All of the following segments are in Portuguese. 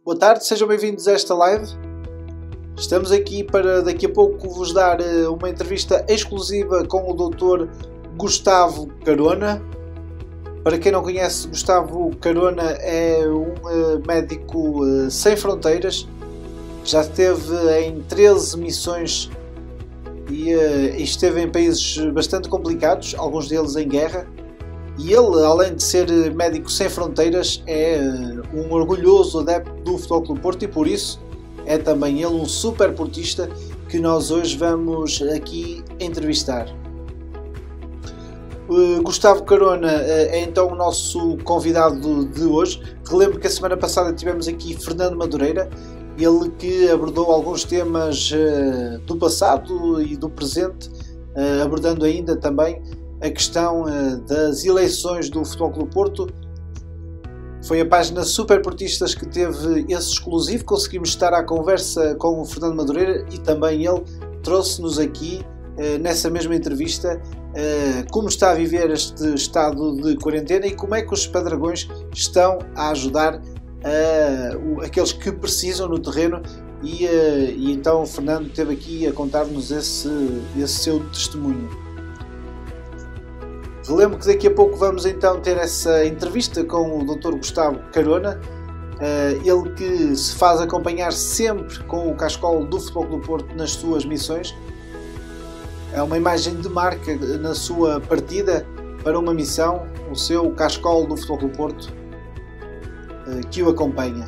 Boa tarde, sejam bem-vindos a esta live. Estamos aqui para daqui a pouco vos dar uma entrevista exclusiva com o Dr. Gustavo Carona. Para quem não conhece, Gustavo Carona é um médico sem fronteiras. Já esteve em 13 missões e esteve em países bastante complicados, alguns deles em guerra. E ele, além de ser médico sem fronteiras, é um orgulhoso adepto do Futebol Clube do Porto e por isso é também ele um super portista que nós hoje vamos aqui entrevistar. Gustavo Carona é então o nosso convidado de hoje. Relembro que a semana passada tivemos aqui Fernando Madureira, ele que abordou alguns temas do passado e do presente, abordando ainda também a questão das eleições do Futebol Clube do Porto. Foi a página Super Portistas que teve esse exclusivo, conseguimos estar à conversa com o Fernando Madureira e também ele trouxe-nos aqui, nessa mesma entrevista, como está a viver este estado de quarentena e como é que os Pedragões estão a ajudar aqueles que precisam no terreno e então o Fernando esteve aqui a contar-nos esse seu testemunho. Relembro que daqui a pouco vamos então ter essa entrevista com o Dr. Gustavo Carona, ele que se faz acompanhar sempre com o cascolo do Futebol Clube do Porto nas suas missões. É uma imagem de marca na sua partida para uma missão, o seu cascolo do Futebol Clube do Porto que o acompanha.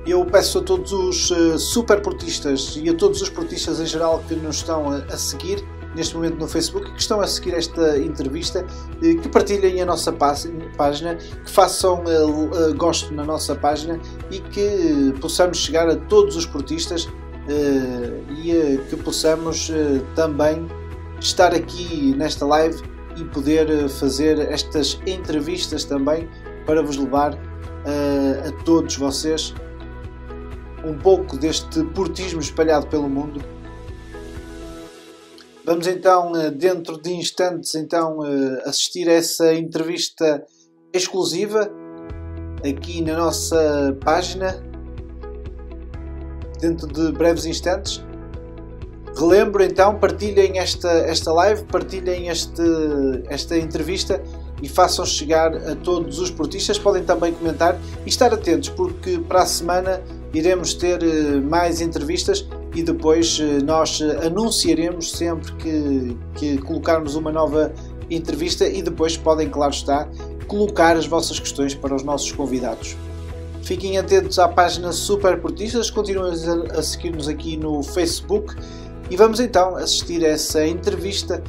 Eu peço a todos os super portistas e a todos os portistas em geral que nos estão a seguir neste momento no Facebook, que estão a seguir esta entrevista, que partilhem a nossa página, que façam gosto na nossa página e que possamos chegar a todos os portistas e que possamos também estar aqui nesta live e poder fazer estas entrevistas também para vos levar a todos vocês um pouco deste portismo espalhado pelo mundo. Vamos então, dentro de instantes, então, assistir a essa entrevista exclusiva aqui na nossa página, dentro de breves instantes. Relembro então, partilhem esta live, partilhem esta entrevista e façam chegar a todos os portistas. Podem também comentar e estar atentos, porque para a semana iremos ter mais entrevistas e depois nós anunciaremos sempre que colocarmos uma nova entrevista e depois podem, claro está, colocar as vossas questões para os nossos convidados. Fiquem atentos à página Super Portistas, continuem a seguir-nos aqui no Facebook e vamos então assistir a essa entrevista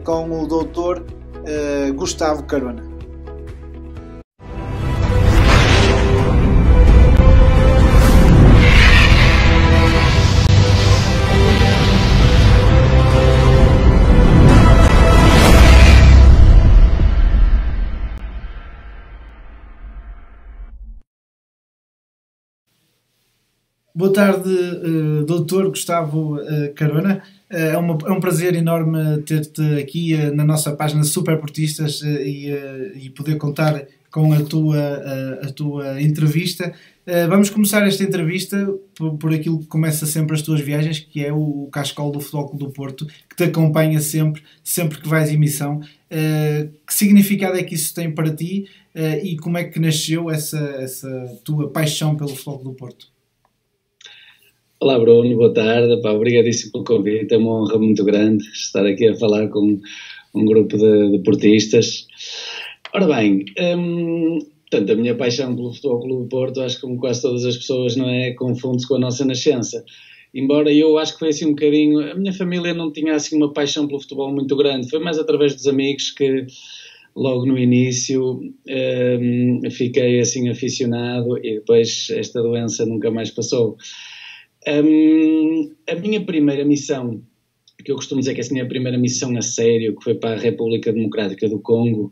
com o Dr. Gustavo Carona. Boa tarde, Dr. Gustavo Carona. É um prazer enorme ter-te aqui na nossa página Super Portistas e poder contar com a tua entrevista. Vamos começar esta entrevista por aquilo que começa sempre as tuas viagens, que é o cascolo do Futebol Clube do Porto, que te acompanha sempre que vais em missão. Que significado é que isso tem para ti e como é que nasceu essa tua paixão pelo Futebol Clube do Porto? Olá Bruno, boa tarde, obrigadíssimo pelo convite, é uma honra muito grande estar aqui a falar com um grupo de portistas. Ora bem, portanto, a minha paixão pelo Futebol Clube do Porto, acho que como quase todas as pessoas, não é, confunde-se com a nossa nascença. Embora eu acho que foi assim um bocadinho, a minha família não tinha assim uma paixão pelo futebol muito grande, foi mais através dos amigos que logo no início fiquei assim aficionado e depois esta doença nunca mais passou. A minha primeira missão, que eu costumo dizer que é a minha primeira missão a sério, que foi para a República Democrática do Congo,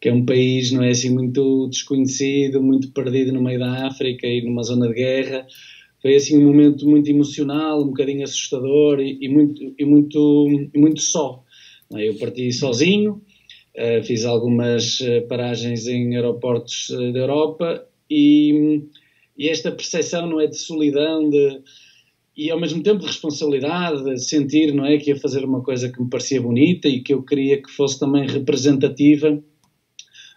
que é um país, não é assim, muito desconhecido, muito perdido no meio da África e numa zona de guerra. Foi assim um momento muito emocional, um bocadinho assustador e muito só. Eu parti sozinho, fiz algumas paragens em aeroportos da Europa e esta percepção, não é, de solidão, e ao mesmo tempo de responsabilidade, de sentir, não é, que ia fazer uma coisa que me parecia bonita e que eu queria que fosse também representativa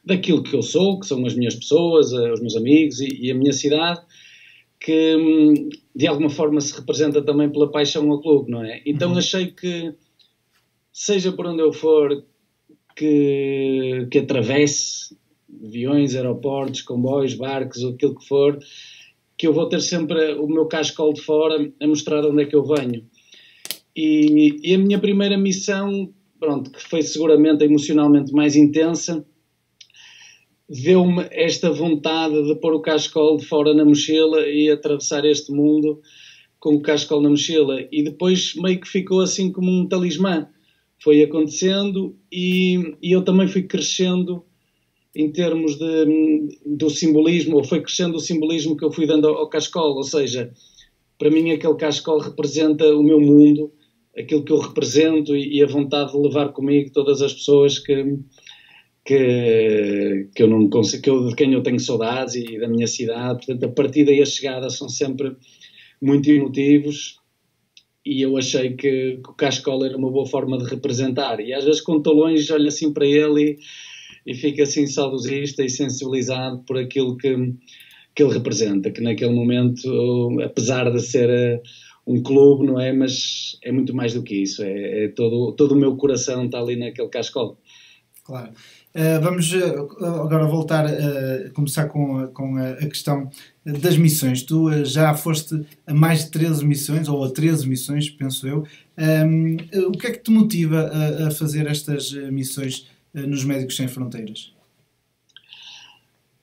daquilo que eu sou, que são as minhas pessoas, os meus amigos e a minha cidade, que de alguma forma se representa também pela paixão ao clube, não é? Então achei que, seja por onde eu for, que atravesse aviões, aeroportos, comboios, barcos, ou aquilo que for, que eu vou ter sempre o meu cascol de fora a mostrar de onde é que eu venho. E a minha primeira missão, pronto, que foi seguramente emocionalmente mais intensa, deu-me esta vontade de pôr o cascol de fora na mochila e atravessar este mundo com o cascol na mochila. E depois meio que ficou assim como um talismã. Foi acontecendo e eu também fui crescendo em termos do simbolismo, ou foi crescendo o simbolismo que eu fui dando ao cascol. Ou seja, para mim aquele cascol representa o meu mundo, aquilo que eu represento e a vontade de levar comigo todas as pessoas que eu não consigo, de quem eu tenho saudades e da minha cidade. Portanto, a partida e a chegada são sempre muito emotivos e eu achei que o cascol era uma boa forma de representar. E às vezes, quando estou longe, olho assim para ele e fico assim saudosista e sensibilizado por aquilo que ele representa, que naquele momento, apesar de ser um clube, não é? Mas é muito mais do que isso. Todo o meu coração está ali naquele cascol. Claro. Vamos agora voltar a começar com a questão das missões. Tu já foste a mais de 13 missões, ou a 13 missões, penso eu. O que é que te motiva a fazer estas missões nos Médicos Sem Fronteiras?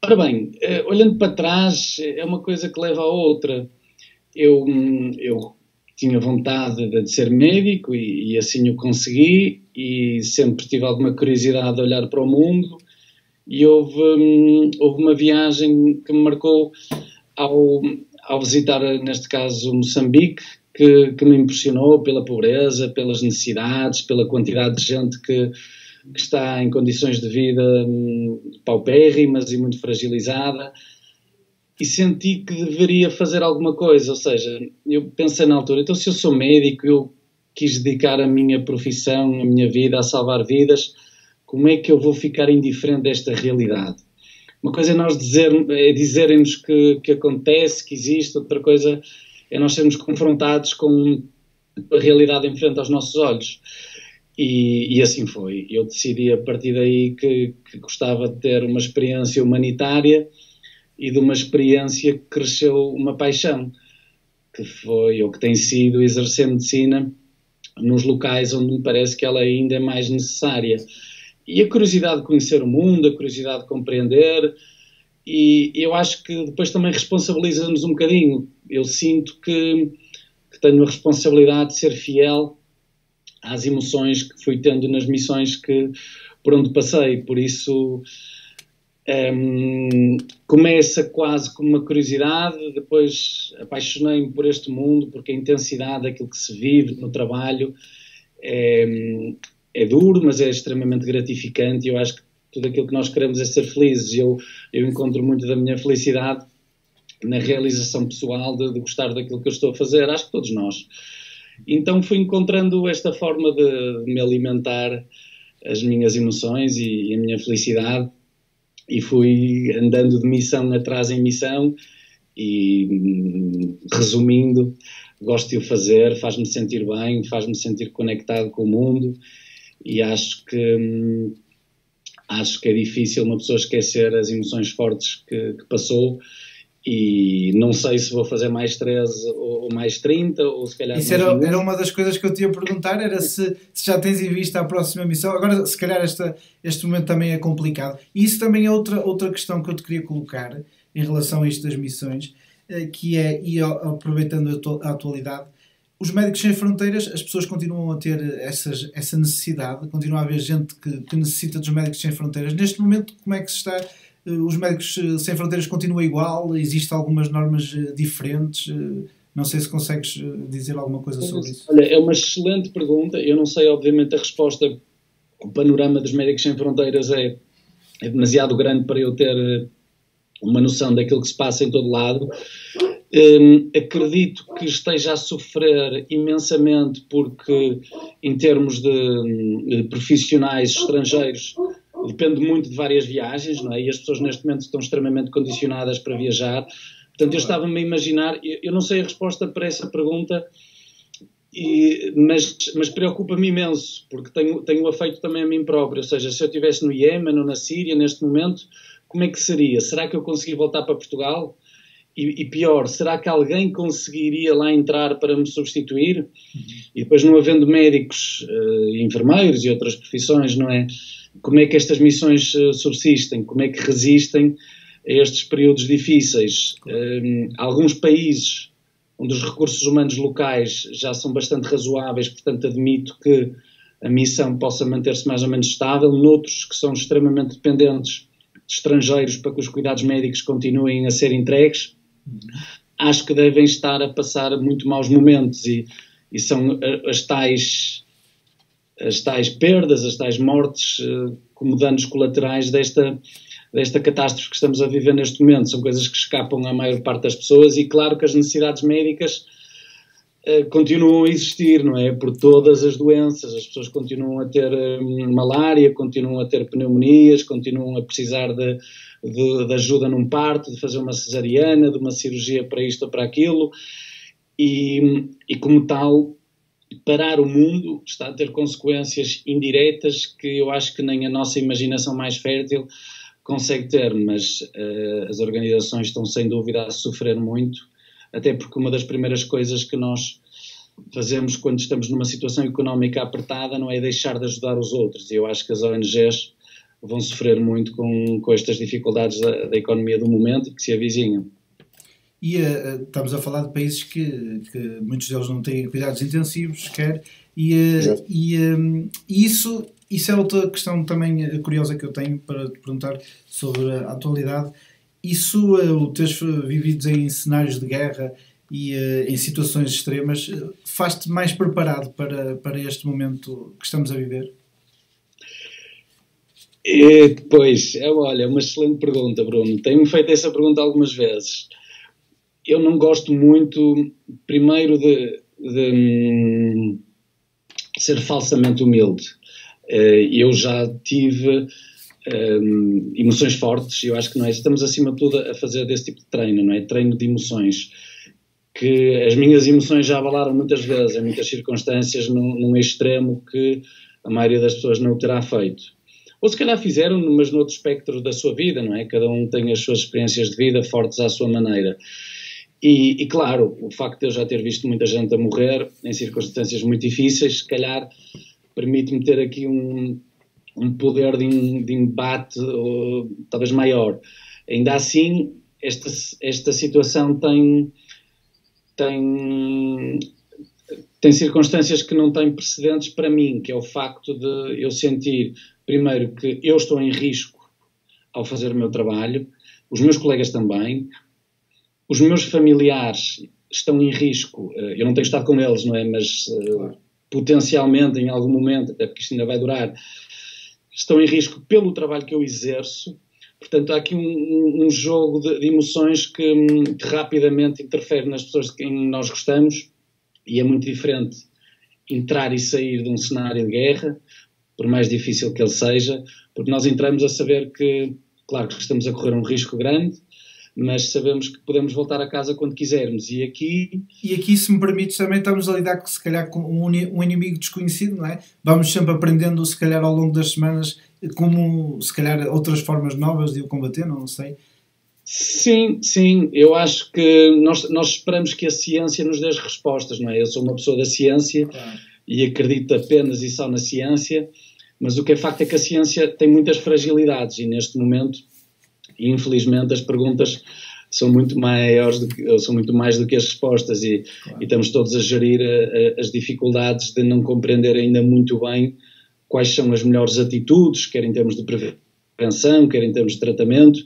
Ora bem, olhando para trás, é uma coisa que leva a outra. Eu tinha vontade de ser médico e assim o consegui, e sempre tive alguma curiosidade de olhar para o mundo, e houve uma viagem que me marcou ao visitar, neste caso, Moçambique, que me impressionou pela pobreza, pelas necessidades, pela quantidade de gente que está em condições de vida paupérrimas e muito fragilizada, e senti que deveria fazer alguma coisa. Ou seja, eu pensei na altura, então se eu sou médico, eu quis dedicar a minha profissão, a minha vida a salvar vidas, como é que eu vou ficar indiferente desta realidade? Uma coisa é nós dizerem-nos que acontece, que existe, outra coisa é nós sermos confrontados com a realidade em frente aos nossos olhos. E assim foi. Eu decidi a partir daí que gostava de ter uma experiência humanitária, e de uma experiência que cresceu uma paixão, que foi, ou que tem sido, exercer medicina nos locais onde me parece que ela ainda é mais necessária. E a curiosidade de conhecer o mundo, a curiosidade de compreender, e eu acho que depois também responsabiliza-nos um bocadinho. Eu sinto que tenho a responsabilidade de ser fiel às emoções que fui tendo nas missões por onde passei. Por isso, começa quase com uma curiosidade, depois apaixonei-me por este mundo, porque a intensidade daquilo que se vive no trabalho é duro, mas é extremamente gratificante, e eu acho que tudo aquilo que nós queremos é ser felizes. Eu encontro muito da minha felicidade na realização pessoal de gostar daquilo que eu estou a fazer. Acho que todos nós. Então fui encontrando esta forma de me alimentar as minhas emoções e a minha felicidade, e fui andando de missão atrás em missão, e resumindo, gosto de o fazer, faz-me sentir bem, faz-me sentir conectado com o mundo, e acho que é difícil uma pessoa esquecer as emoções fortes que passou, e não sei se vou fazer mais 13 ou mais 30, ou se calhar... Isso era uma das coisas que eu te ia perguntar, era se já tens em vista a próxima missão. Agora, se calhar este momento também é complicado. E isso também é outra questão que eu te queria colocar em relação a isto das missões, que é, e aproveitando a atualidade, os Médicos Sem Fronteiras, as pessoas continuam a ter essa necessidade, continua a haver gente que necessita dos Médicos Sem Fronteiras. Neste momento, como é que se está... Os Médicos Sem Fronteiras continuam igual? Existem algumas normas diferentes? Não sei se consegues dizer alguma coisa sobre isso. Olha, é uma excelente pergunta. Eu não sei, obviamente, a resposta. O panorama dos Médicos Sem Fronteiras é demasiado grande para eu ter uma noção daquilo que se passa em todo lado. Acredito que esteja a sofrer imensamente porque, em termos de profissionais estrangeiros, depende muito de várias viagens, não é? E as pessoas neste momento estão extremamente condicionadas para viajar. Portanto, eu estava-me a imaginar, eu não sei a resposta para essa pergunta, mas preocupa-me imenso, porque tenho afeito também a mim próprio. Ou seja, se eu estivesse no Iémen ou na Síria neste momento, como é que seria? Será que eu consegui voltar para Portugal? E pior, será que alguém conseguiria lá entrar para me substituir? E depois, não havendo médicos, enfermeiros e outras profissões, não é? Como é que estas missões subsistem? Como é que resistem a estes períodos difíceis? Alguns países onde os recursos humanos locais já são bastante razoáveis, portanto admito que a missão possa manter-se mais ou menos estável. Noutros que são extremamente dependentes de estrangeiros para que os cuidados médicos continuem a ser entregues, acho que devem estar a passar muito maus momentos e são as tais perdas, as tais mortes como danos colaterais desta catástrofe que estamos a viver neste momento. São coisas que escapam à maior parte das pessoas e claro que as necessidades médicas continuam a existir, não é? Por todas as doenças, as pessoas continuam a ter malária, continuam a ter pneumonias, continuam a precisar de ajuda num parto, de fazer uma cesariana, de uma cirurgia para isto ou para aquilo e como tal, parar o mundo está a ter consequências indiretas que eu acho que nem a nossa imaginação mais fértil consegue ter, mas as organizações estão sem dúvida a sofrer muito, até porque uma das primeiras coisas que nós fazemos quando estamos numa situação económica apertada não é deixar de ajudar os outros, e eu acho que as ONGs vão sofrer muito com estas dificuldades da economia do momento e que se avizinham. E estamos a falar de países que muitos deles não têm cuidados intensivos sequer, e isso é outra questão também curiosa que eu tenho para te perguntar sobre a atualidade. Isso, o teres vivido em cenários de guerra e em situações extremas, faz-te mais preparado para este momento que estamos a viver? Pois, olha, uma excelente pergunta, Bruno. Tenho-me feito essa pergunta algumas vezes. Eu não gosto muito, primeiro, de ser falsamente humilde. Eu já tive emoções fortes e eu acho que não é. Estamos, acima de tudo, a fazer desse tipo de treino, não é? Treino de emoções. Que as minhas emoções já abalaram muitas vezes, em muitas circunstâncias, num extremo que a maioria das pessoas não o terá feito. Ou se calhar fizeram, mas noutro espectro da sua vida, não é? Cada um tem as suas experiências de vida fortes à sua maneira. E claro, o facto de eu já ter visto muita gente a morrer em circunstâncias muito difíceis, se calhar permite-me ter aqui um poder de embate talvez maior. Ainda assim, esta situação tem circunstâncias que não têm precedentes para mim, que é o facto de eu sentir, primeiro, que eu estou em risco ao fazer o meu trabalho, os meus colegas também, os meus familiares estão em risco, eu não tenho estado com eles, não é? Mas potencialmente, em algum momento, até porque isto ainda vai durar, estão em risco pelo trabalho que eu exerço. Portanto, há aqui um jogo de emoções que rapidamente interfere nas pessoas de quem nós gostamos e é muito diferente entrar e sair de um cenário de guerra, por mais difícil que ele seja, porque nós entramos a saber que, claro que estamos a correr um risco grande, mas sabemos que podemos voltar a casa quando quisermos. E aqui, se me permites, também estamos a lidar se calhar com um inimigo desconhecido, não é? Vamos sempre aprendendo, se calhar ao longo das semanas, como se calhar outras formas novas de o combater, não sei. Sim, eu acho que nós esperamos que a ciência nos dê as respostas, não é? Eu sou uma pessoa da ciência e acredito apenas e só na ciência, mas o que é facto é que a ciência tem muitas fragilidades e neste momento, infelizmente, as perguntas são muito mais do que as respostas e estamos todos a gerir as dificuldades de não compreender ainda muito bem quais são as melhores atitudes, quer em termos de prevenção, quer em termos de tratamento,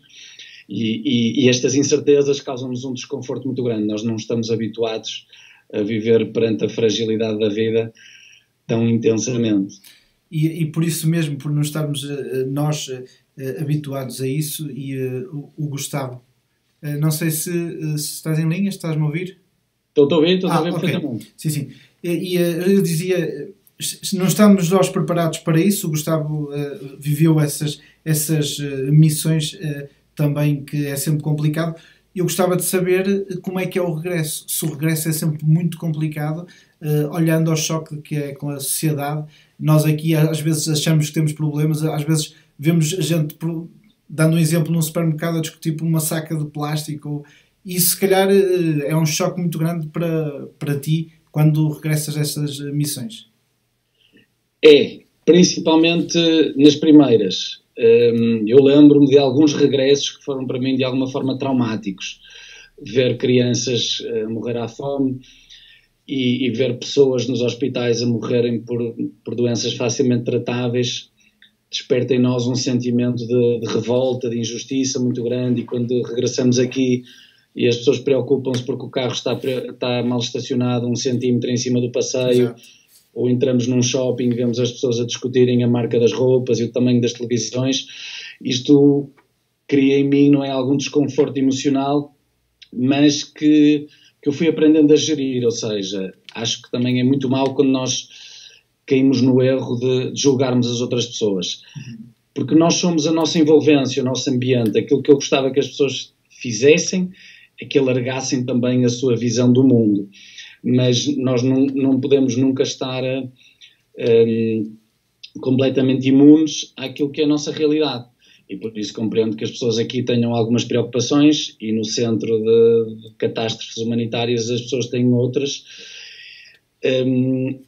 e estas incertezas causam-nos um desconforto muito grande. Nós não estamos habituados a viver perante a fragilidade da vida tão intensamente. E por isso mesmo, por não estarmos nós habituados a isso, e o Gustavo Não sei se estás em linha, estás-me a ouvir? Estou a ouvir okay. perfeitamente. Sim. E eu dizia, não estamos nós preparados para isso. O Gustavo viveu essas missões também, que é sempre complicado. Eu gostava de saber como é que é o regresso. Se o regresso é sempre muito complicado, olhando ao choque que é com a sociedade. Nós aqui às vezes achamos que temos problemas, às vezes vemos a gente, dando um exemplo, num supermercado a discutir por uma saca de plástico, e se calhar é um choque muito grande para ti quando regressas a essas missões. Principalmente nas primeiras. Eu lembro-me de alguns regressos que foram para mim de alguma forma traumáticos. Ver crianças morrer à fome e ver pessoas nos hospitais a morrerem por doenças facilmente tratáveis desperta em nós um sentimento de revolta, de injustiça muito grande, e quando regressamos aqui e as pessoas preocupam-se porque o carro está mal estacionado 1 centímetro em cima do passeio, ou entramos num shopping e vemos as pessoas a discutirem a marca das roupas e o tamanho das televisões, isto cria em mim, não é, algum desconforto emocional, mas que eu fui aprendendo a gerir. Ou seja, acho que também é muito mau quando nós caímos no erro de julgarmos as outras pessoas, porque nós somos a nossa envolvência, o nosso ambiente. Aquilo que eu gostava que as pessoas fizessem é que alargassem também a sua visão do mundo, mas nós não podemos nunca estar completamente imunes àquilo que é a nossa realidade, e por isso compreendo que as pessoas aqui tenham algumas preocupações e no centro de catástrofes humanitárias as pessoas têm outras.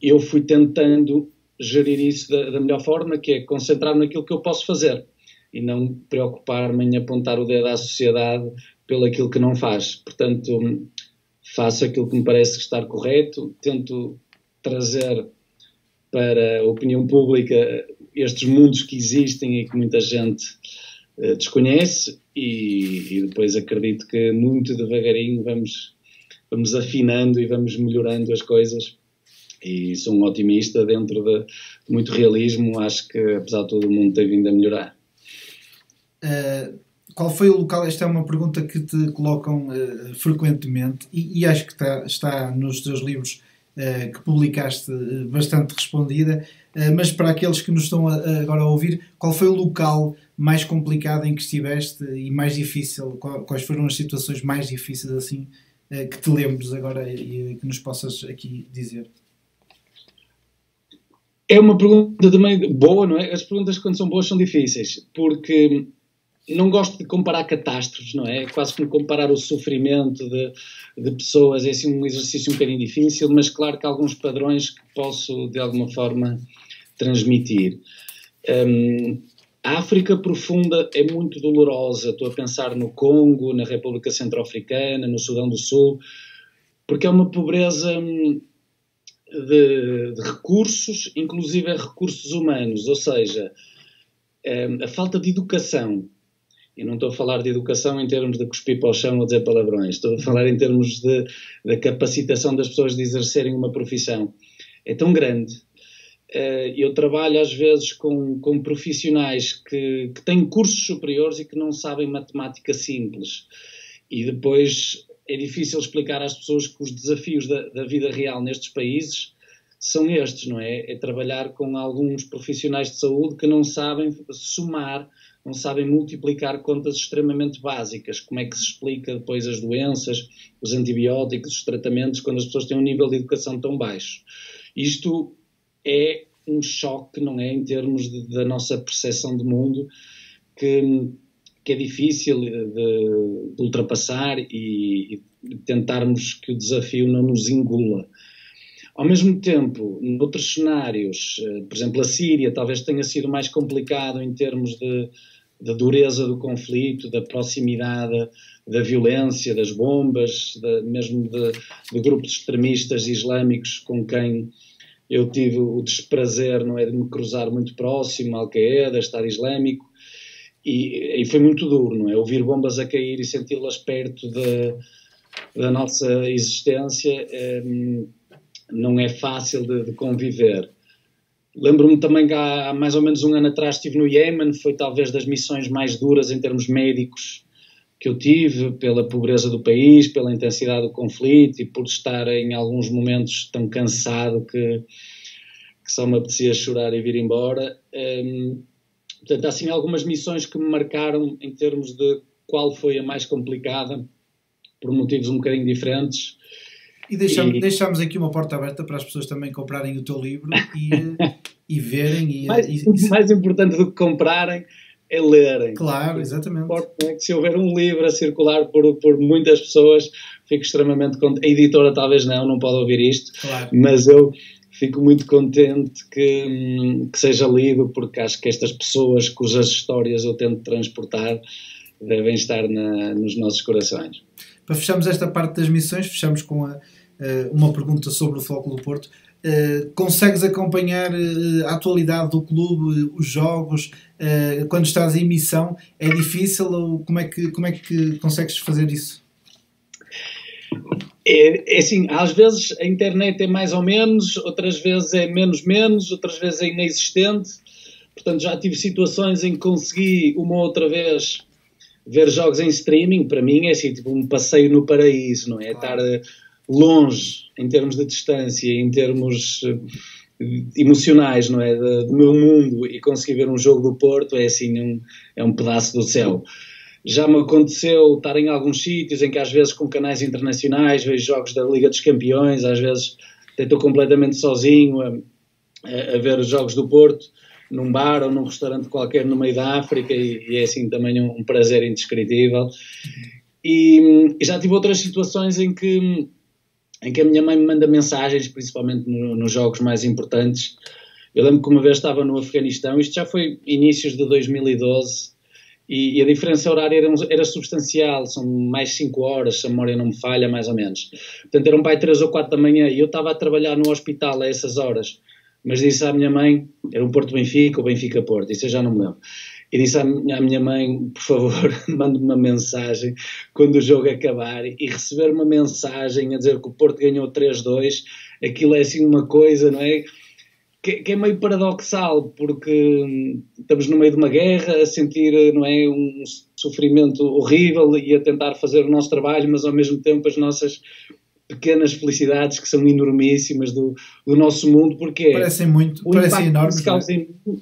Eu fui tentando gerir isso da melhor forma, que é concentrar-me naquilo que eu posso fazer e não preocupar-me em apontar o dedo à sociedade pelo aquilo que não faz. Portanto, faço aquilo que me parece estar correto, tento trazer para a opinião pública estes mundos que existem e que muita gente desconhece, e depois acredito que muito devagarinho vamos afinando e vamos melhorando as coisas, e sou um otimista dentro de muito realismo. Acho que apesar de tudo o mundo tem vindo a melhorar. Qual foi o local? Esta é uma pergunta que te colocam frequentemente, e acho que está nos teus livros que publicaste bastante respondida, mas para aqueles que nos estão agora a ouvir, qual foi o local mais complicado em que estiveste e mais difícil? Quais foram as situações mais difíceis assim que te lembres agora e que nos possas aqui dizer? É uma pergunta também boa, não é? As perguntas, quando são boas, são difíceis, porque não gosto de comparar catástrofes, não é? É quase como comparar o sofrimento de pessoas. É assim um exercício um bocadinho difícil, mas claro que há alguns padrões que posso de alguma forma transmitir. A África profunda é muito dolorosa. Estou a pensar no Congo, na República Centro-Africana, no Sudão do Sul, porque é uma pobreza de recursos, inclusive recursos humanos, ou seja, a falta de educação. E não estou a falar de educação em termos de cuspir para o chão ou dizer palavrões, estou a falar em termos da capacitação das pessoas de exercerem uma profissão. É tão grande. Eu trabalho às vezes com profissionais que têm cursos superiores e que não sabem matemática simples, e depois é difícil explicar às pessoas que os desafios da vida real nestes países são estes, não é? É trabalhar com alguns profissionais de saúde que não sabem somar, não sabem multiplicar contas extremamente básicas. Como é que se explica depois as doenças, os antibióticos, os tratamentos, quando as pessoas têm um nível de educação tão baixo? Isto é um choque, não é? Em termos da nossa percepção de mundo, que é difícil de ultrapassar e tentarmos que o desafio não nos engula. Ao mesmo tempo, noutros cenários, por exemplo, a Síria talvez tenha sido mais complicado em termos da dureza do conflito, da proximidade, da violência, das bombas, mesmo de grupos extremistas islâmicos com quem eu tive o desprazer, não é, de me cruzar muito próximo, Al-Qaeda, Estado Islâmico, e foi muito duro, não é? Ouvir bombas a cair e senti-las perto da nossa existência não é fácil de conviver. Lembro-me também que há mais ou menos um ano atrás estive no Iémen, foi talvez das missões mais duras em termos médicos que eu tive, pela pobreza do país, pela intensidade do conflito e por estar em alguns momentos tão cansado que só me apetecia chorar e vir embora. Portanto, há assim algumas missões que me marcaram em termos de qual foi a mais complicada, por motivos um bocadinho diferentes. E deixamos aqui uma porta aberta para as pessoas também comprarem o teu livro e verem. Mais importante do que comprarem é lerem. Claro, exatamente. Se houver um livro a circular por muitas pessoas, fico extremamente contente. A editora talvez não pode ouvir isto, claro. Mas eu fico muito contente que seja lido, porque acho que estas pessoas cujas histórias eu tento transportar devem estar nos nossos corações. Para fecharmos esta parte das missões, fechamos com uma pergunta sobre o Futebol Clube do Porto. Consegues acompanhar a atualidade do clube, os jogos, quando estás em missão? É difícil ou como é que consegues fazer isso? É assim, às vezes a internet é mais ou menos, outras vezes é menos, outras vezes é inexistente. Portanto, já tive situações em que consegui uma ou outra vez ver jogos em streaming. Para mim é assim, tipo um passeio no paraíso, não é? Estar longe em termos de distância, em termos emocionais, não é? Do meu mundo, e conseguir ver um jogo do Porto é assim um pedaço do céu. Já me aconteceu estar em alguns sítios em que às vezes com canais internacionais vejo jogos da Liga dos Campeões, às vezes estou completamente sozinho a ver os jogos do Porto num bar ou num restaurante qualquer no meio da África, e é assim também um prazer indescritível. E já tive outras situações em que a minha mãe me manda mensagens, principalmente nos jogos mais importantes. Eu lembro que uma vez estava no Afeganistão, isto já foi inícios de 2012, e a diferença horária era substancial, são mais 5 horas, se a memória não me falha, mais ou menos. Portanto, eram pai 3 ou 4 da manhã, e eu estava a trabalhar no hospital a essas horas, mas disse à minha mãe, era o Porto Benfica ou Benfica Porto, isso eu já não me lembro, e disse à minha mãe, por favor, mande-me uma mensagem quando o jogo acabar, e receber uma mensagem a dizer que o Porto ganhou 3-2, aquilo é assim uma coisa, não é? Que é meio paradoxal, porque estamos no meio de uma guerra, a sentir, não é, um sofrimento horrível e a tentar fazer o nosso trabalho, mas ao mesmo tempo as nossas pequenas felicidades que são enormíssimas do nosso mundo, porque parecem enormes,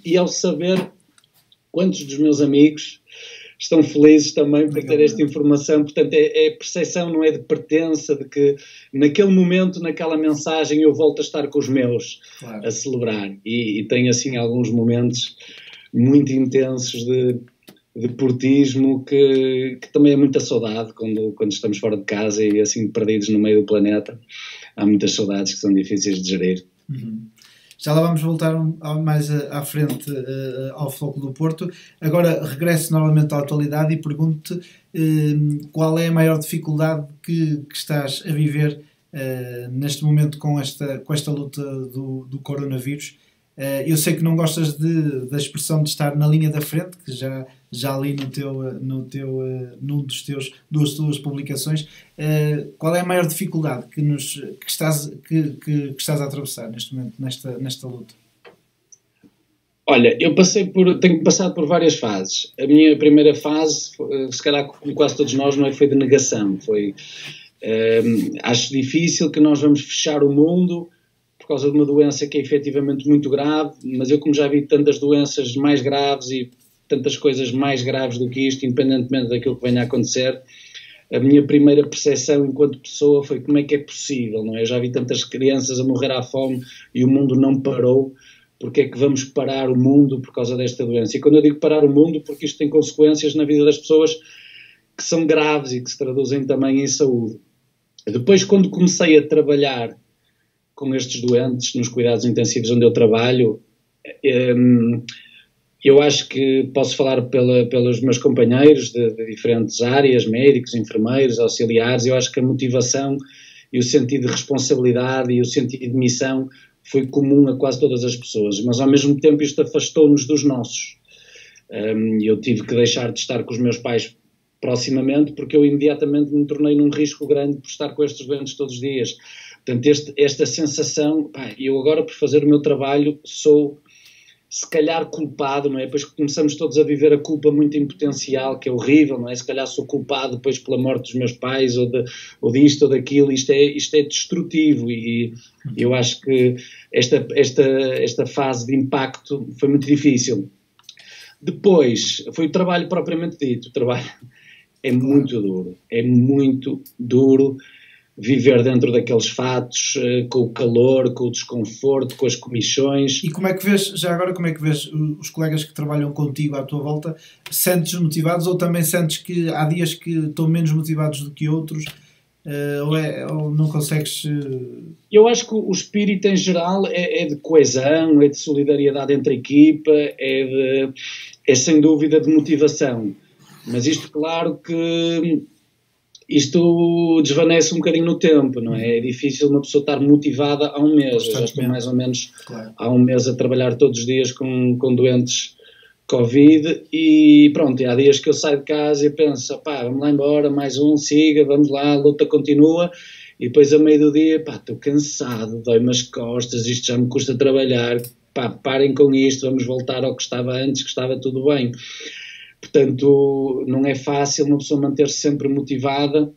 e ao saber quantos dos meus amigos estão felizes também por ter esta informação. Portanto, é percepção, não é, de pertença, de que naquele momento, naquela mensagem, eu volto a estar com os meus, claro, a celebrar. E tenho, assim, alguns momentos muito intensos de portismo que também é muita saudade quando estamos fora de casa e, assim, perdidos no meio do planeta. Há muitas saudades que são difíceis de gerir. Uhum. Já lá vamos voltar mais à frente ao Futebol Clube do Porto. Agora regresso novamente à atualidade e pergunto-te qual é a maior dificuldade que estás a viver neste momento com esta luta do coronavírus. Eu sei que não gostas da expressão de estar na linha da frente, que já li num dos duas tuas publicações. Qual é a maior dificuldade que estás a atravessar neste momento, nesta luta? Olha, tenho passado por várias fases. A minha primeira fase, se calhar como quase todos nós, não foi de negação. Acho difícil que nós vamos fechar o mundo por causa de uma doença que é efetivamente muito grave, mas eu, como já vi tantas doenças mais graves e tantas coisas mais graves do que isto, independentemente daquilo que venha a acontecer, a minha primeira percepção enquanto pessoa foi como é que é possível, não é? Eu já vi tantas crianças a morrer à fome e o mundo não parou. Porque é que vamos parar o mundo por causa desta doença? E quando eu digo parar o mundo, porque isto tem consequências na vida das pessoas que são graves e que se traduzem também em saúde. Depois, quando comecei a trabalhar com estes doentes nos cuidados intensivos onde eu trabalho, eu acho que posso falar pelos meus companheiros de diferentes áreas, médicos, enfermeiros, auxiliares. Eu acho que a motivação e o sentido de responsabilidade e o sentido de missão foi comum a quase todas as pessoas, mas ao mesmo tempo isto afastou-nos dos nossos. Eu tive que deixar de estar com os meus pais proximamente porque eu imediatamente me tornei num risco grande por estar com estes doentes todos os dias. Portanto, esta sensação, eu agora, por fazer o meu trabalho, sou se calhar culpado, não é? Depois começamos todos a viver a culpa muito em potencial, que é horrível, não é? Se calhar sou culpado depois pela morte dos meus pais, ou disto ou daquilo, isto é destrutivo, e eu acho que esta fase de impacto foi muito difícil. Depois, foi o trabalho propriamente dito, o trabalho é muito duro, viver dentro daqueles fatos, com o calor, com o desconforto, com as comissões. E como é que vês, já agora, como é que vês os colegas que trabalham contigo à tua volta? Sentes motivados, ou também sentes que há dias que estão menos motivados do que outros, ou não consegues... Eu acho que o espírito em geral é de coesão, é de solidariedade entre a equipa, é sem dúvida de motivação, mas isto claro que isto desvanece um bocadinho no tempo, não é? É difícil uma pessoa estar motivada há um mês. Eu já estou mais ou menos há um mês a trabalhar todos os dias com doentes Covid, e pronto, e há dias que eu saio de casa e penso, pá, vamos lá embora, mais um, siga, vamos lá, a luta continua, e depois a meio do dia, pá, estou cansado, dói-me as costas, isto já me custa trabalhar, pá, parem com isto, vamos voltar ao que estava antes, que estava tudo bem. Portanto, não é fácil uma pessoa manter-se sempre motivada,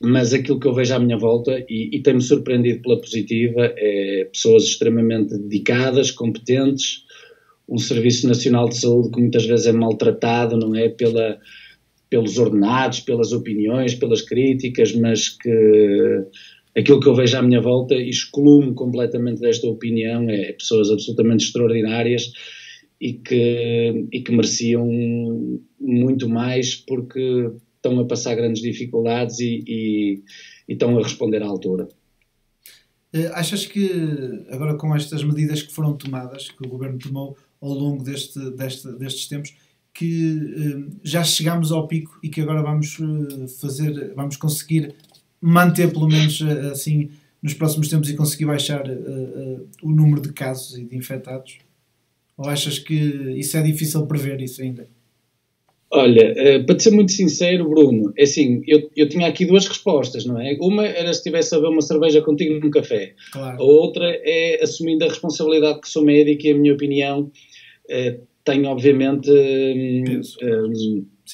mas aquilo que eu vejo à minha volta, e tem-me surpreendido pela positiva, é pessoas extremamente dedicadas, competentes, um Serviço Nacional de Saúde que muitas vezes é maltratado, não é, pelos ordenados, pelas opiniões, pelas críticas, mas que aquilo que eu vejo à minha volta, e excluo-me completamente desta opinião, é pessoas absolutamente extraordinárias, e que mereciam muito mais, porque estão a passar grandes dificuldades e estão a responder à altura. Achas que agora, com estas medidas que foram tomadas, que o Governo tomou ao longo destes tempos, que já chegámos ao pico e que agora vamos conseguir manter, pelo menos assim, nos próximos tempos, e conseguir baixar o número de casos e de infectados? Ou achas que isso é difícil prever, isso ainda? Olha, para te ser muito sincero, Bruno, é assim, eu tinha aqui duas respostas, não é? Uma era se estivesse a beber uma cerveja contigo num café. Claro. A outra é assumindo a responsabilidade que sou médico, e a minha opinião tem, obviamente,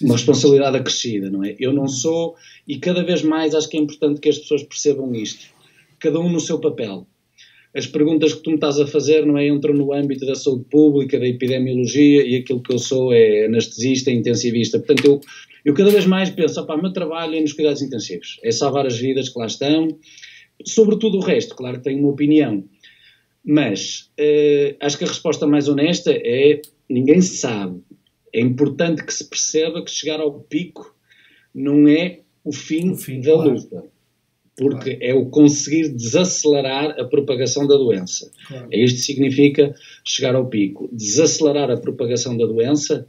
uma responsabilidade acrescida, não é? Eu não sou, e cada vez mais acho que é importante que as pessoas percebam isto. Cada um no seu papel. As perguntas que tu me estás a fazer, não é, entram no âmbito da saúde pública, da epidemiologia, e aquilo que eu sou é anestesista e intensivista. Portanto, eu cada vez mais penso, o meu trabalho é nos cuidados intensivos, é salvar as vidas que lá estão, sobretudo o resto, claro que tenho uma opinião, mas acho que a resposta mais honesta é, ninguém sabe. É importante que se perceba que chegar ao pico não é o fim da luta. Porque é o conseguir desacelerar a propagação da doença. Claro. Isto significa chegar ao pico. Desacelerar a propagação da doença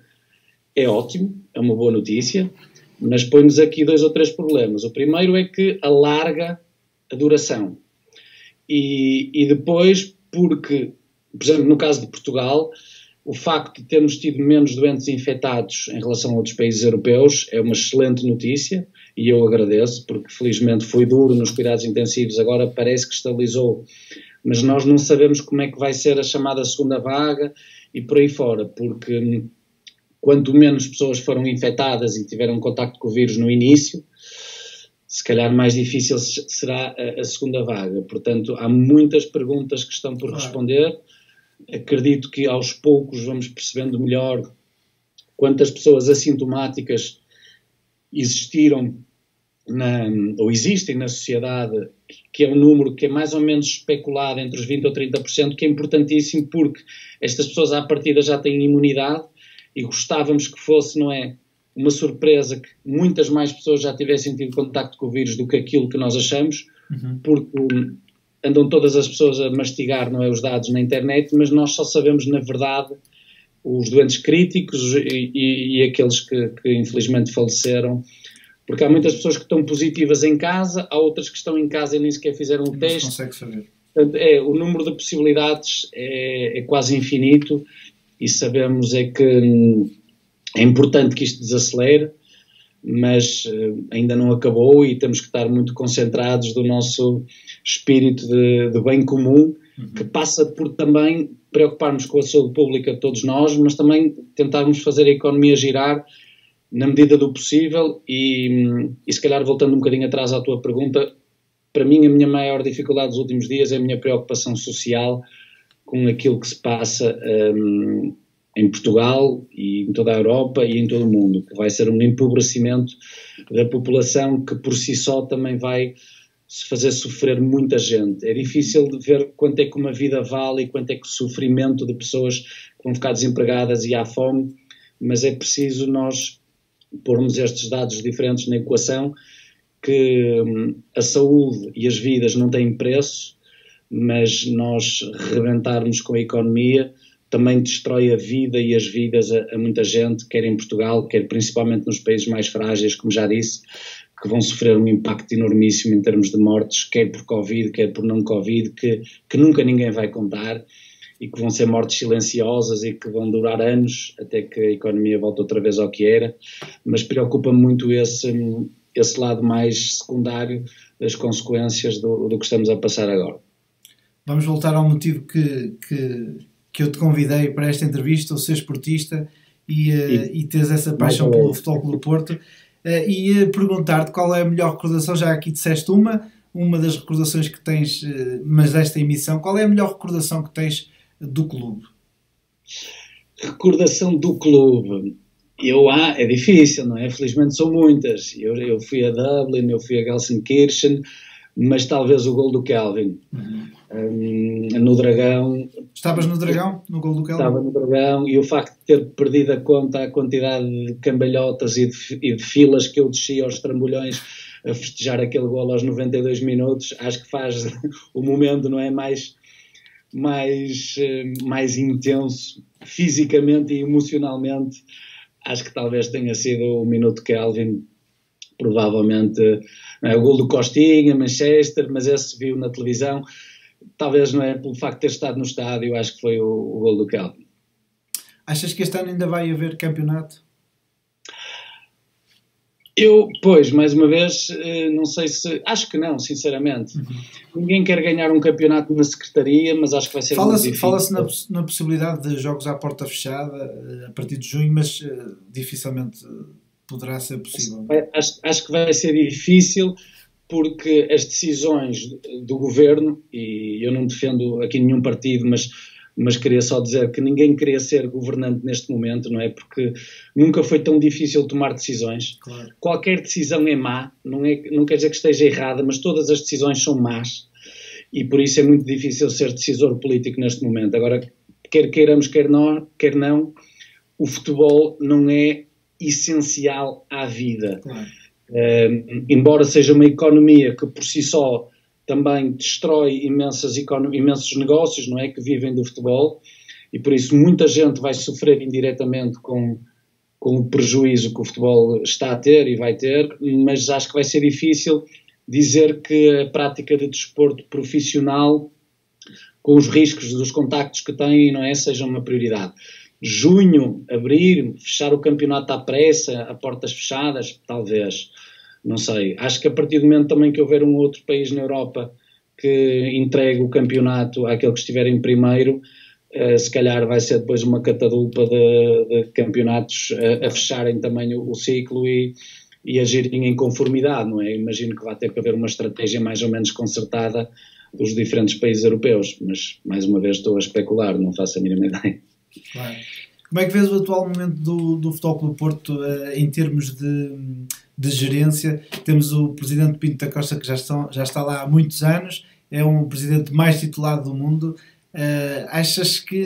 é ótimo, é uma boa notícia, mas põe-nos aqui 2 ou 3 problemas. O primeiro é que alarga a duração. E depois, porque, por exemplo, no caso de Portugal, o facto de termos tido menos doentes infectados em relação a outros países europeus é uma excelente notícia, e eu agradeço, porque felizmente foi duro nos cuidados intensivos, agora parece que estabilizou, mas nós não sabemos como é que vai ser a chamada segunda vaga e por aí fora, porque quanto menos pessoas foram infectadas e tiveram contacto com o vírus no início, se calhar mais difícil será a segunda vaga. Portanto, há muitas perguntas que estão por responder. Acredito que aos poucos vamos percebendo melhor quantas pessoas assintomáticas existiram ou existem na sociedade, que é um número que é mais ou menos especulado entre os 20% ou 30%, que é importantíssimo, porque estas pessoas à partida já têm imunidade, e gostávamos que fosse, não é, uma surpresa que muitas mais pessoas já tivessem tido contacto com o vírus do que aquilo que nós achamos, porque andam todas as pessoas a mastigar, não é, os dados na internet, mas nós só sabemos, na verdade, os doentes críticos e aqueles que infelizmente faleceram, porque há muitas pessoas que estão positivas em casa, há outras que estão em casa e nem sequer fizeram o teste. Não se consegue saber. Portanto, o número de possibilidades é quase infinito, e sabemos que é importante que isto desacelere, mas ainda não acabou, e temos que estar muito concentrados do nosso espírito de bem comum, que passa por também preocuparmos com a saúde pública de todos nós, mas também tentarmos fazer a economia girar na medida do possível e se calhar voltando um bocadinho atrás à tua pergunta, para mim a minha maior dificuldade dos últimos dias é a minha preocupação social com aquilo que se passa em Portugal e em toda a Europa e em todo o mundo, que vai ser um empobrecimento da população que por si só também vai fazer sofrer muita gente. É difícil de ver quanto é que uma vida vale e quanto é que o sofrimento de pessoas que vão ficar desempregadas e há fome, mas é preciso nós pormos estes dados diferentes na equação, que a saúde e as vidas não têm preço, mas nós rebentarmos com a economia também destrói a vida e as vidas a muita gente, quer em Portugal, quer principalmente nos países mais frágeis, como já disse, que vão sofrer um impacto enormíssimo em termos de mortes, quer por Covid, quer por não Covid, que nunca ninguém vai contar e que vão ser mortes silenciosas e que vão durar anos até que a economia volte outra vez ao que era, mas preocupa-me muito esse lado mais secundário das consequências do que estamos a passar agora. Vamos voltar ao motivo que eu te convidei para esta entrevista, o ser esportista e teres essa paixão pelo Futebol Clube do Porto, e perguntar-te qual é a melhor recordação, já aqui disseste uma das recordações que tens, mas desta emissão, qual é a melhor recordação que tens do clube? Recordação do clube? É difícil, não é? Felizmente são muitas. Eu fui a Dublin, eu fui a Gelsenkirchen, mas talvez o gol do Kelvin. No Dragão. Estavas no Dragão? No gol do Kelvin? Estava no Dragão, e o facto de ter perdido a conta a quantidade de cambalhotas e de filas que eu desci aos trambolhões a festejar aquele gol aos 92 minutos, acho que faz o momento, não é, mais intenso fisicamente e emocionalmente. Acho que talvez tenha sido o minuto Kelvin, provavelmente o gol do Costinha, Manchester, mas esse se viu na televisão, talvez não é pelo facto de ter estado no estádio, acho que foi o gol do Kelvin. Achas que este ano ainda vai haver campeonato? Pois, mais uma vez, não sei se... Acho que não, sinceramente. Ninguém quer ganhar um campeonato na secretaria, mas acho que vai ser muito difícil. Fala-se na possibilidade de jogos à porta fechada a partir de junho, mas dificilmente poderá ser possível. Acho que vai ser difícil porque as decisões do governo, e eu não defendo aqui nenhum partido, mas queria só dizer que ninguém queria ser governante neste momento, não é? Porque nunca foi tão difícil tomar decisões. Claro. Qualquer decisão é má, não quer dizer que esteja errada, mas todas as decisões são más e por isso é muito difícil ser decisor político neste momento. Agora, quer queiramos, quer não, o futebol não é essencial à vida. Claro. Embora seja uma economia que por si só também destrói imensos negócios, não é, que vivem do futebol, e por isso muita gente vai sofrer indiretamente com o prejuízo que o futebol está a ter e vai ter, mas acho que vai ser difícil dizer que a prática de desporto profissional, com os riscos dos contactos que tem, não é, seja uma prioridade. Junho, abrir, fechar o campeonato à pressa, a portas fechadas, talvez. Não sei, acho que a partir do momento também que houver um outro país na Europa que entregue o campeonato àquele que estiver em primeiro, se calhar vai ser depois uma catadulpa de campeonatos a fecharem também o ciclo e agirem em conformidade, não é? Imagino que vai ter que haver uma estratégia mais ou menos concertada dos diferentes países europeus, mas mais uma vez estou a especular, não faço a mínima ideia. Claro. Como é que vês o atual momento do Futebol Clube do Porto em termos de gerência? Temos o presidente Pinto da Costa, que já está lá há muitos anos, é um presidente mais titulado do mundo. Achas que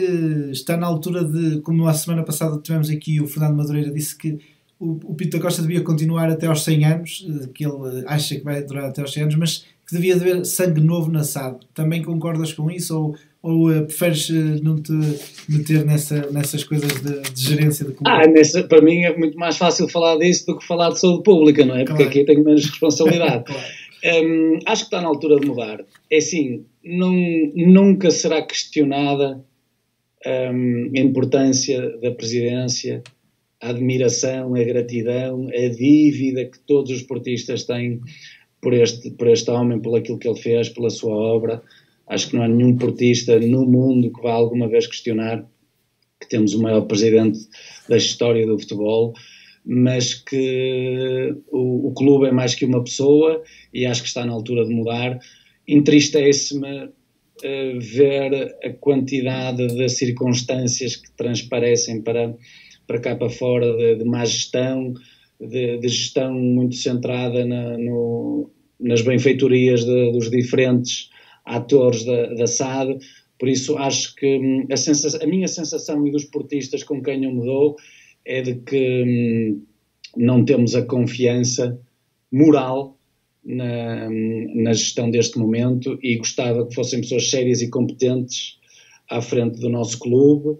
está na altura de, como a semana passada tivemos aqui, o Fernando Madureira disse que o Pinto da Costa devia continuar até aos 100 anos, que ele acha que vai durar até aos 100 anos, mas que devia haver sangue novo na SAD. Também concordas com isso ou preferes não te meter nessas coisas de gerência de clube? Para mim é muito mais fácil falar disso do que falar de saúde pública, não é? Porque aqui tenho menos responsabilidade. Claro. Acho que está na altura de mudar. É assim, nunca será questionada a importância da presidência, a admiração, a gratidão, a dívida que todos os esportistas têm por este homem, por aquilo que ele fez, pela sua obra. Acho que não há nenhum portista no mundo que vá alguma vez questionar que temos o maior presidente da história do futebol, mas que o clube é mais que uma pessoa e acho que está na altura de mudar. Entristece-me ver a quantidade de circunstâncias que transparecem para cá para fora de má gestão, de gestão muito centrada nas benfeitorias dos diferentes atores da SAD. Por isso acho que a minha sensação e dos portistas com quem eu me dou é de que não temos a confiança moral na gestão deste momento e gostava que fossem pessoas sérias e competentes à frente do nosso clube,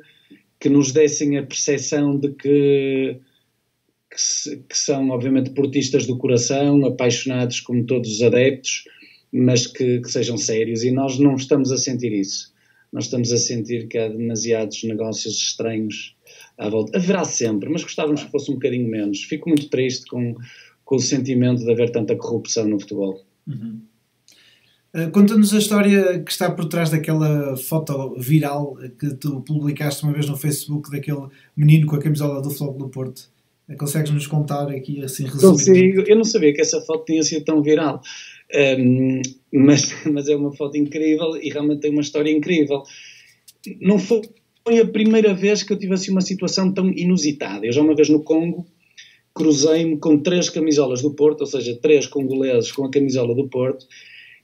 que nos dessem a percepção de que são obviamente portistas do coração, apaixonados como todos os adeptos, mas que sejam sérios, e nós não estamos a sentir isso. Nós estamos a sentir que há demasiados negócios estranhos à volta. Haverá sempre, mas gostávamos que fosse um bocadinho menos. Fico muito triste com o sentimento de haver tanta corrupção no futebol. Uhum. Conta-nos a história que está por trás daquela foto viral que tu publicaste uma vez no Facebook daquele menino com a camisola do Futebol Clube do Porto. Consegues-nos contar aqui assim resumido? Eu não sabia que essa foto tinha sido tão viral. Mas é uma foto incrível e realmente tem uma história incrível. Não foi a primeira vez que eu tive assim uma situação tão inusitada. Eu já uma vez no Congo cruzei-me com 3 camisolas do Porto, ou seja, 3 congoleses com a camisola do Porto,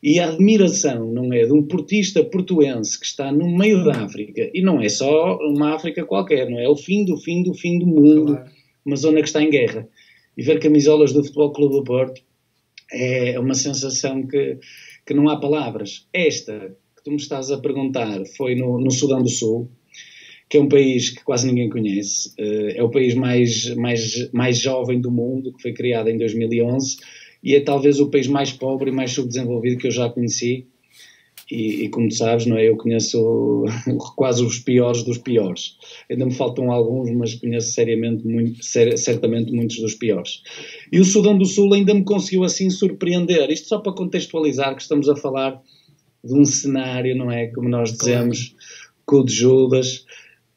e a admiração, não é, de um portista portuense que está no meio da África, e não é só uma África qualquer, não é? É o fim do mundo, claro. Uma zona que está em guerra, e ver camisolas do Futebol Clube do Porto é uma sensação que não há palavras. Esta que tu me estás a perguntar foi no Sudão do Sul, que é um país que quase ninguém conhece, é o país mais jovem do mundo, que foi criado em 2011, e é talvez o país mais pobre e mais subdesenvolvido que eu já conheci, e como tu sabes, não é? Eu conheço quase os piores dos piores. Ainda me faltam alguns, mas conheço certamente muitos dos piores. E o Sudão do Sul ainda me conseguiu assim surpreender. Isto só para contextualizar que estamos a falar de um cenário, não é? Como nós dizemos, cu de Judas,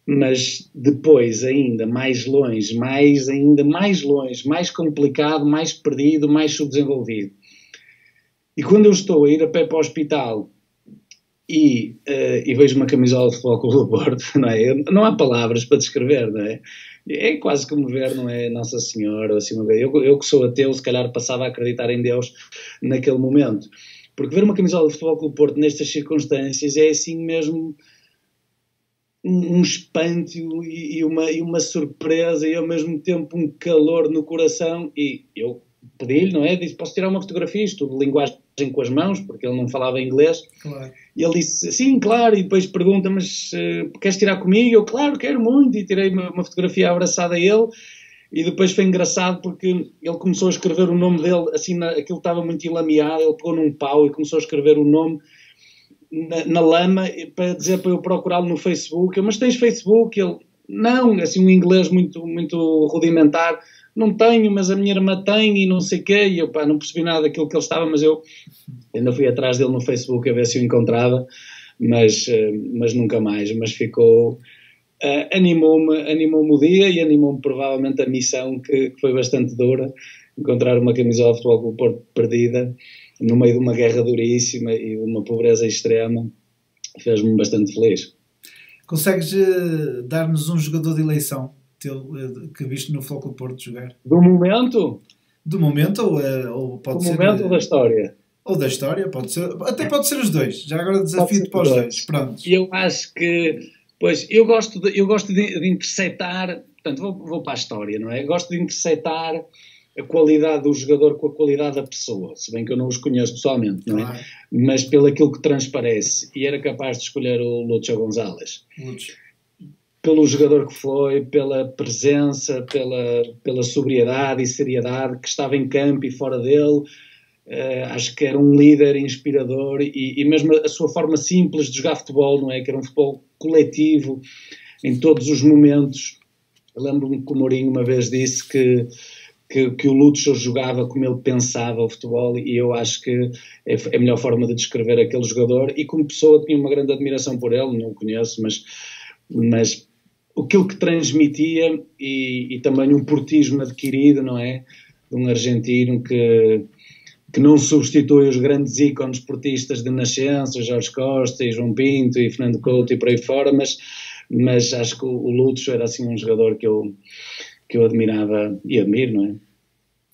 mas depois ainda mais longe, mais complicado, mais perdido, mais subdesenvolvido. E quando eu estou a ir a pé para o hospital e vejo uma camisola de Futebol Clube do Porto, não é? Não há palavras para descrever, não é? É quase como ver, não é, Nossa Senhora, ou assim uma vez. Eu que sou ateu, se calhar passava a acreditar em Deus naquele momento. Porque ver uma camisola de Futebol Clube do Porto nestas circunstâncias é assim mesmo um espanto e uma surpresa e ao mesmo tempo um calor no coração. E eu pedi-lhe, não é? Disse, posso tirar uma fotografia? Isto de linguagem com as mãos, porque ele não falava inglês. Claro. E ele disse, sim, claro, e depois pergunta, mas queres tirar comigo? Eu, claro, quero muito, e tirei uma fotografia abraçada a ele, e depois foi engraçado porque ele começou a escrever o nome dele, assim, aquilo estava muito enlameado, ele pegou num pau e começou a escrever o nome na lama, para dizer para eu procurá-lo no Facebook. Eu, mas tens Facebook? Ele, não, assim, um inglês muito, muito rudimentar. Não tenho, mas a minha irmã tem e não sei o quê, e eu não percebi nada daquilo que ele estava, mas eu ainda fui atrás dele no Facebook a ver se o encontrava, mas nunca mais. Mas ficou, animou-me o dia e animou-me provavelmente a missão, que foi bastante dura, encontrar uma camisola de Futebol Clube do Porto perdida, no meio de uma guerra duríssima e de uma pobreza extrema, fez-me bastante feliz. Consegues dar-nos um jogador de eleição que viste no Futebol Clube do Porto jogar? Do momento? Do momento ou pode ser... Do momento ou da história? Ou da história, pode ser. Até pode ser os dois. Já agora desafio-te para os dois. Pronto. Eu acho que... Pois, eu gosto de intersetar... Portanto, vou para a história, não é? Gosto de intersetar a qualidade do jogador com a qualidade da pessoa. Se bem que eu não os conheço pessoalmente, não é? Claro. Mas pelo aquilo que transparece. E era capaz de escolher o Lúcio Gonzalez. Pelo jogador que foi, pela presença, pela sobriedade e seriedade que estava em campo e fora dele. Acho que era um líder inspirador e mesmo a sua forma simples de jogar futebol, não é? Que era um futebol coletivo em todos os momentos. Eu lembro-me que o Mourinho uma vez disse que que o Lúcio jogava como ele pensava o futebol, e eu acho que é a melhor forma de descrever aquele jogador. E como pessoa tinha uma grande admiração por ele, não o conheço, mas aquilo que transmitia, e também um portismo adquirido, não é? De um argentino que não substitui os grandes ícones portistas de nascença, Jorge Costa e João Pinto e Fernando Couto e por aí fora, mas acho que o Lúcio era assim um jogador que eu admirava e admiro, não é?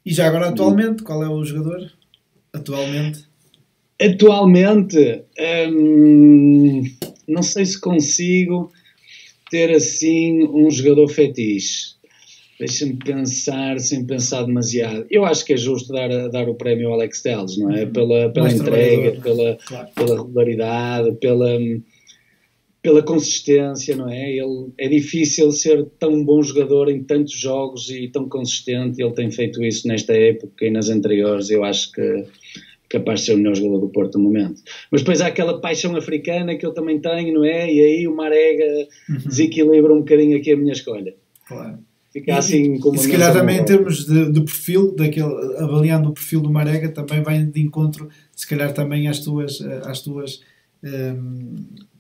E já agora atualmente, qual é o jogador? Atualmente, não sei se consigo ter assim um jogador fetiche. Deixa-me pensar, sem pensar demasiado. Eu acho que é justo dar o prémio ao Alex Telles, não é? Pela entrega, claro, pela regularidade, pela consistência, não é? É difícil ser tão bom jogador em tantos jogos e tão consistente. Ele tem feito isso nesta época e nas anteriores. Eu acho que é capaz de ser o melhor jogador do Porto no momento. Mas depois há aquela paixão africana que eu também tenho, não é? E aí o Marega desequilibra um bocadinho aqui a minha escolha. claro. Fica assim como E se calhar também em termos de perfil, avaliando o perfil do Marega, também vai de encontro, se calhar também às tuas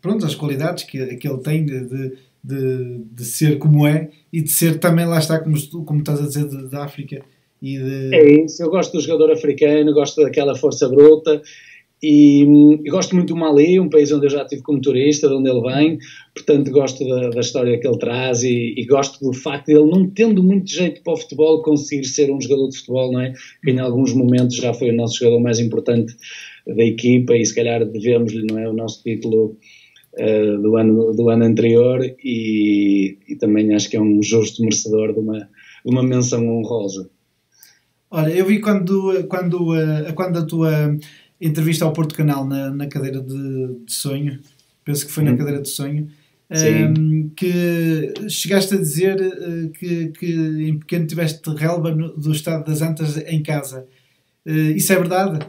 pronto, as qualidades que ele tem de ser como é, e de ser também, lá está, como estás a dizer, da África. É isso, eu gosto do jogador africano, gosto daquela força bruta, e gosto muito do Mali, um país onde eu já estive como turista, de onde ele vem, portanto gosto da história que ele traz, e gosto do facto de ele, não tendo muito jeito para o futebol, conseguir ser um jogador de futebol, não é? Que em alguns momentos já foi o nosso jogador mais importante da equipa, e se calhar devemos-lhe, não é, o nosso título do ano anterior, e também acho que é um justo merecedor de uma menção honrosa. Olha, eu vi quando a tua entrevista ao Porto Canal na cadeira de sonho, penso que foi na cadeira de sonho, que chegaste a dizer que em pequeno tiveste relva do Estado das Antas em casa. Isso é verdade?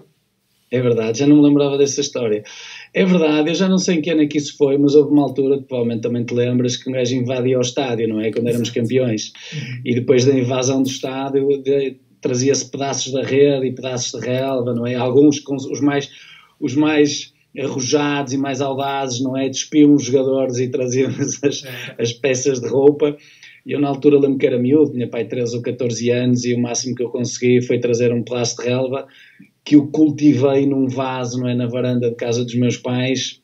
É verdade, já não me lembrava dessa história. É verdade, eu já não sei em que ano é que isso foi, mas houve uma altura, provavelmente também te lembras, que um gajo invadia o estádio, não é? Quando éramos campeões. E depois da invasão do estádio, trazia-se pedaços da rede e pedaços de relva, não é? Alguns, os mais arrojados e mais audazes, não é? Despiam os jogadores e traziam-nos as peças de roupa. E eu na altura lembro que era miúdo, tinha pai 13 ou 14 anos, e o máximo que eu consegui foi trazer um pedaço de relva que eu cultivei num vaso, não é? Na varanda de casa dos meus pais,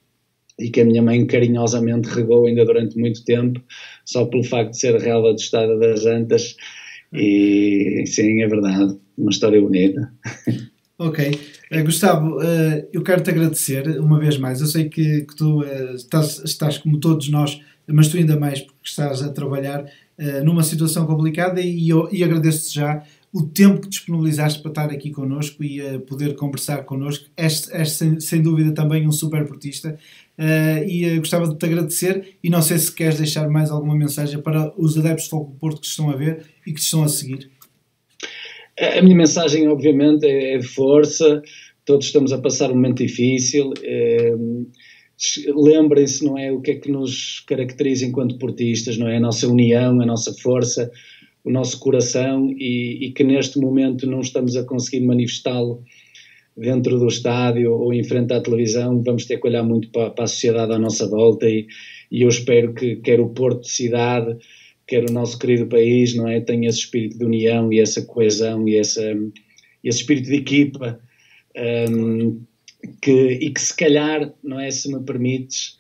e que a minha mãe carinhosamente regou ainda durante muito tempo, só pelo facto de ser relva do Estado das Antas. E sim, é verdade, uma história bonita. Ok, Gustavo, eu quero-te agradecer uma vez mais. Eu sei que tu estás como todos nós, mas tu ainda mais porque estás a trabalhar numa situação complicada, e agradeço-te já o tempo que disponibilizaste para estar aqui connosco e poder conversar connosco. És sem dúvida também um super portista, e gostava de te agradecer, e não sei se queres deixar mais alguma mensagem para os adeptos de Futebol Porto que te estão a ver e que te estão a seguir. A minha mensagem, obviamente, é de força. Todos estamos a passar um momento difícil. Lembrem-se, não é, o que é que nos caracteriza enquanto portistas, não é? A nossa união, a nossa força, o nosso coração, e que neste momento não estamos a conseguir manifestá-lo dentro do estádio ou em frente à televisão. Vamos ter que olhar muito para a sociedade à nossa volta, e eu espero que quer o Porto cidade, quer o nosso querido país, não é, tenha esse espírito de união e essa coesão e esse espírito de equipa, que se calhar, não é, se me permites,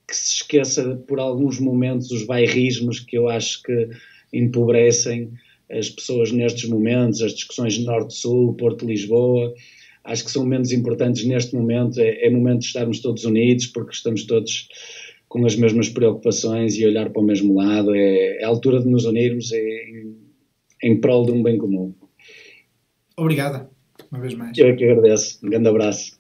que se esqueça por alguns momentos os bairrismos que eu acho que empobrecem as pessoas nestes momentos, as discussões de Norte-Sul, Porto-Lisboa. Acho que são momentos importantes neste momento, é momento de estarmos todos unidos, porque estamos todos com as mesmas preocupações e olhar para o mesmo lado. É a altura de nos unirmos em prol de um bem comum. Obrigada, uma vez mais. Eu é que agradeço. Um grande abraço.